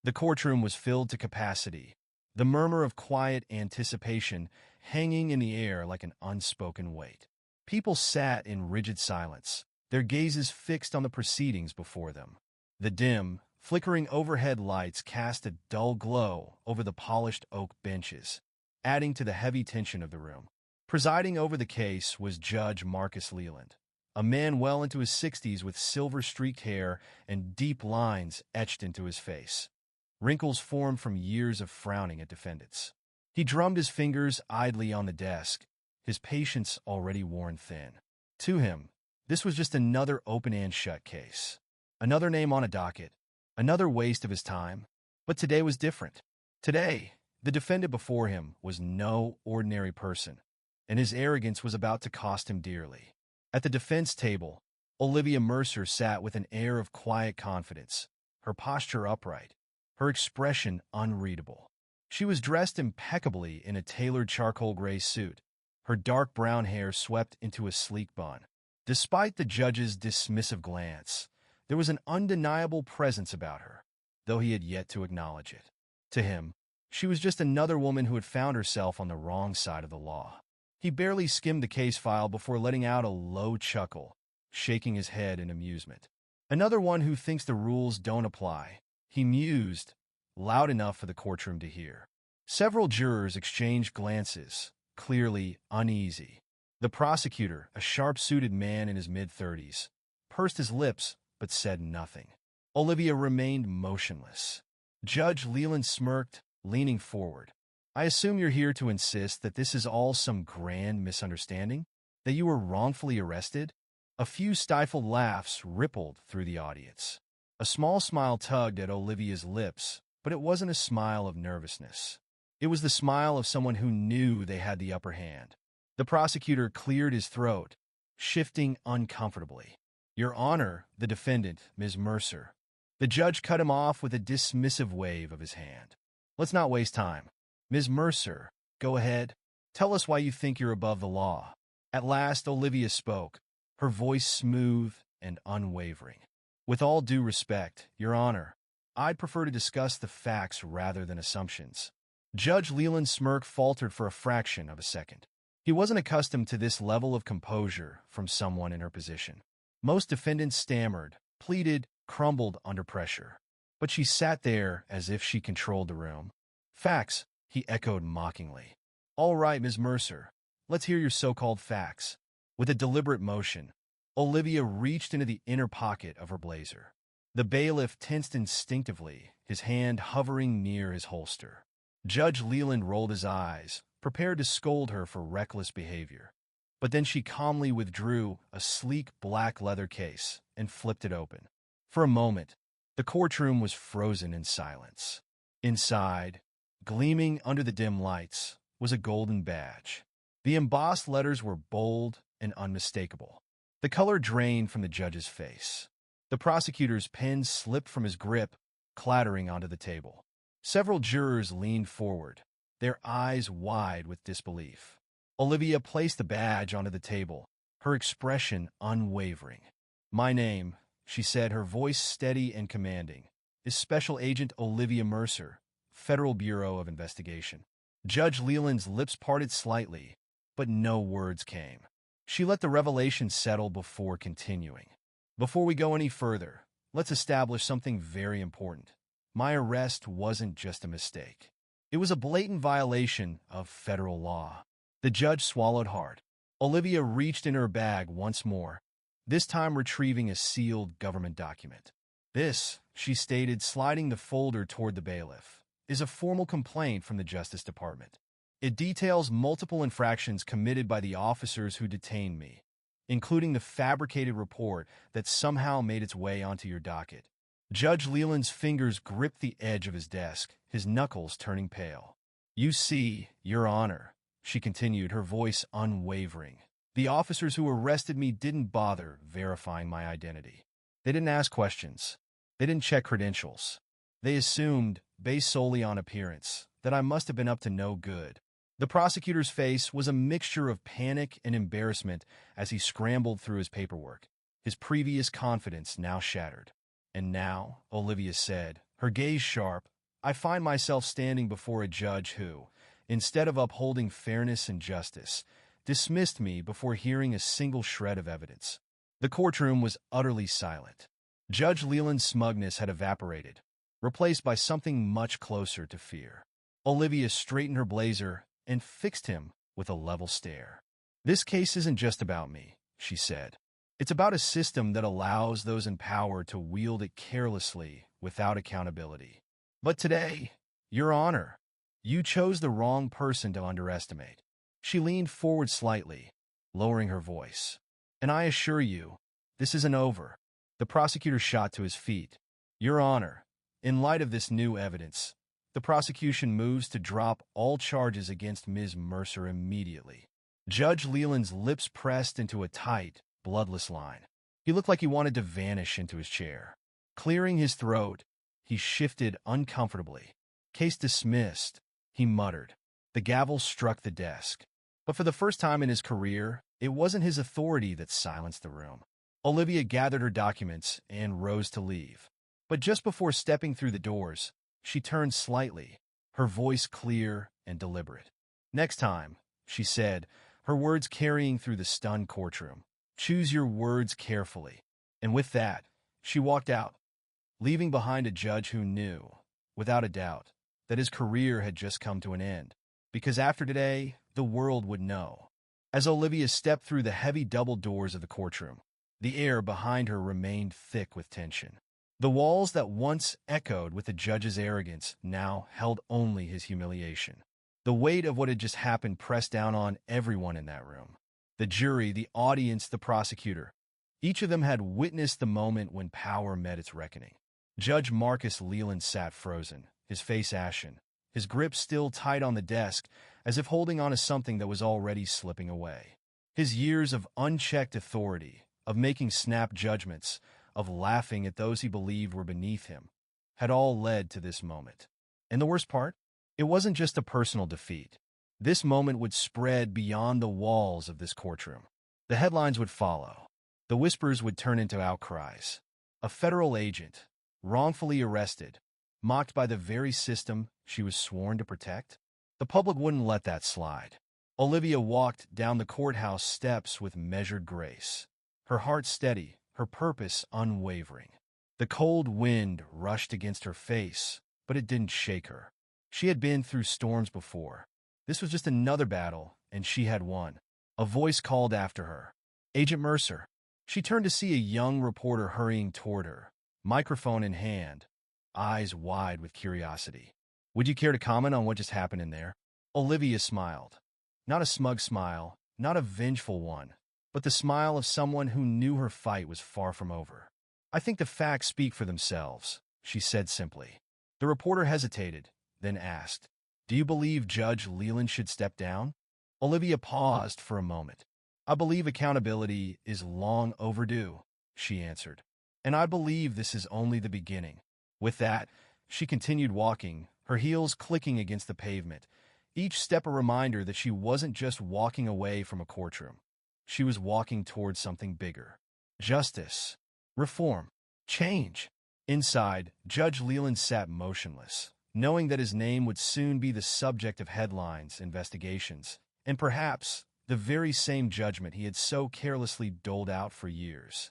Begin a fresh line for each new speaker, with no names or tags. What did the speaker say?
The courtroom was filled to capacity, the murmur of quiet anticipation hanging in the air like an unspoken weight. People sat in rigid silence, their gazes fixed on the proceedings before them. The dim, flickering overhead lights cast a dull glow over the polished oak benches, adding to the heavy tension of the room. Presiding over the case was Judge Marcus Leland, a man well into his 60s with silver-streaked hair and deep lines etched into his face. Wrinkles formed from years of frowning at defendants. He drummed his fingers idly on the desk, his patience already worn thin. To him, this was just another open-and-shut case. Another name on a docket, another waste of his time. But today was different. Today, the defendant before him was no ordinary person, and his arrogance was about to cost him dearly. At the defense table, Olivia Mercer sat with an air of quiet confidence, her posture upright, her expression unreadable. She was dressed impeccably in a tailored charcoal gray suit, her dark brown hair swept into a sleek bun. Despite the judge's dismissive glance, there was an undeniable presence about her, though he had yet to acknowledge it. To him, she was just another woman who had found herself on the wrong side of the law. He barely skimmed the case file before letting out a low chuckle, shaking his head in amusement. Another one who thinks the rules don't apply, he mused, loud enough for the courtroom to hear. Several jurors exchanged glances, clearly uneasy. The prosecutor, a sharp-suited man in his mid-30s, pursed his lips but said nothing. Olivia remained motionless. Judge Leland smirked, leaning forward. "I assume you're here to insist that this is all some grand misunderstanding? That you were wrongfully arrested?" A few stifled laughs rippled through the audience. A small smile tugged at Olivia's lips, but it wasn't a smile of nervousness. It was the smile of someone who knew they had the upper hand. The prosecutor cleared his throat, shifting uncomfortably. "Your Honor, the defendant, Ms. Mercer." The judge cut him off with a dismissive wave of his hand. "Let's not waste time. Ms. Mercer, go ahead. Tell us why you think you're above the law." At last, Olivia spoke, her voice smooth and unwavering. "With all due respect, Your Honor, I'd prefer to discuss the facts rather than assumptions." Judge Leland's smirk faltered for a fraction of a second. He wasn't accustomed to this level of composure from someone in her position. Most defendants stammered, pleaded, crumbled under pressure. But she sat there as if she controlled the room. "Facts," he echoed mockingly. "All right, Ms. Mercer, let's hear your so-called facts." With a deliberate motion, Olivia reached into the inner pocket of her blazer. The bailiff tensed instinctively, his hand hovering near his holster. Judge Leland rolled his eyes, prepared to scold her for reckless behavior. But then she calmly withdrew a sleek black leather case and flipped it open. For a moment, the courtroom was frozen in silence. Inside, gleaming under the dim lights, was a golden badge. The embossed letters were bold and unmistakable. The color drained from the judge's face. The prosecutor's pen slipped from his grip, clattering onto the table. Several jurors leaned forward, their eyes wide with disbelief. Olivia placed the badge onto the table, her expression unwavering. "My name," she said, her voice steady and commanding, "is Special Agent Olivia Mercer, Federal Bureau of Investigation." Judge Leland's lips parted slightly, but no words came. She let the revelation settle before continuing. "Before we go any further, let's establish something very important. My arrest wasn't just a mistake. It was a blatant violation of federal law." The judge swallowed hard. Olivia reached in her bag once more, this time retrieving a sealed government document. "This," she stated, sliding the folder toward the bailiff, "is a formal complaint from the Justice Department. It details multiple infractions committed by the officers who detained me, including the fabricated report that somehow made its way onto your docket." Judge Leland's fingers gripped the edge of his desk, his knuckles turning pale. "You see, Your Honor," she continued, her voice unwavering, "the officers who arrested me didn't bother verifying my identity. They didn't ask questions. They didn't check credentials. They assumed, based solely on appearance, that I must have been up to no good." The prosecutor's face was a mixture of panic and embarrassment as he scrambled through his paperwork, his previous confidence now shattered. "And now," Olivia said, her gaze sharp. I find myself standing before a judge who, instead of upholding fairness and justice, dismissed me before hearing a single shred of evidence. The courtroom was utterly silent. Judge Leland's smugness had evaporated, replaced by something much closer to fear. Olivia straightened her blazer and fixed him with a level stare. "This case isn't just about me," she said. "It's about a system that allows those in power to wield it carelessly without accountability. But today, Your Honor, you chose the wrong person to underestimate." She leaned forward slightly, lowering her voice. "And I assure you, this isn't over." The prosecutor shot to his feet. "Your Honor, in light of this new evidence, the prosecution moves to drop all charges against Ms. Mercer immediately." Judge Leland's lips pressed into a tight, bloodless line. He looked like he wanted to vanish into his chair. Clearing his throat, he shifted uncomfortably. "Case dismissed," he muttered. The gavel struck the desk. But for the first time in his career, it wasn't his authority that silenced the room. Olivia gathered her documents and rose to leave. But just before stepping through the doors, she turned slightly, her voice clear and deliberate. "Next time," she said, her words carrying through the stunned courtroom. "Choose your words carefully." And with that, she walked out, leaving behind a judge who knew, without a doubt, that his career had just come to an end. Because after today, the world would know. As Olivia stepped through the heavy double doors of the courtroom, the air behind her remained thick with tension. The walls that once echoed with the judge's arrogance now held only his humiliation. The weight of what had just happened pressed down on everyone in that room. The jury, the audience, the prosecutor. Each of them had witnessed the moment when power met its reckoning. Judge Marcus Leland sat frozen, his face ashen, his grip still tight on the desk, as if holding on to something that was already slipping away. His years of unchecked authority, of making snap judgments, of laughing at those he believed were beneath him, had all led to this moment. And the worst part? It wasn't just a personal defeat. This moment would spread beyond the walls of this courtroom. The headlines would follow. The whispers would turn into outcries. A federal agent, wrongfully arrested, mocked by the very system she was sworn to protect? The public wouldn't let that slide. Olivia walked down the courthouse steps with measured grace, her heart steady, her purpose unwavering. The cold wind rushed against her face, but it didn't shake her. She had been through storms before. This was just another battle, and she had won. A voice called after her. "Agent Mercer." She turned to see a young reporter hurrying toward her, microphone in hand, eyes wide with curiosity. "Would you care to comment on what just happened in there?" Olivia smiled. Not a smug smile, not a vengeful one, but the smile of someone who knew her fight was far from over. "I think the facts speak for themselves," she said simply. The reporter hesitated, then asked, "Do you believe Judge Leland should step down?" Olivia paused for a moment. "I believe accountability is long overdue," she answered. "And I believe this is only the beginning." With that, she continued walking, her heels clicking against the pavement, each step a reminder that she wasn't just walking away from a courtroom. She was walking towards something bigger. Justice. Reform. Change. Inside, Judge Leland sat motionless, knowing that his name would soon be the subject of headlines, investigations, and perhaps the very same judgment he had so carelessly doled out for years.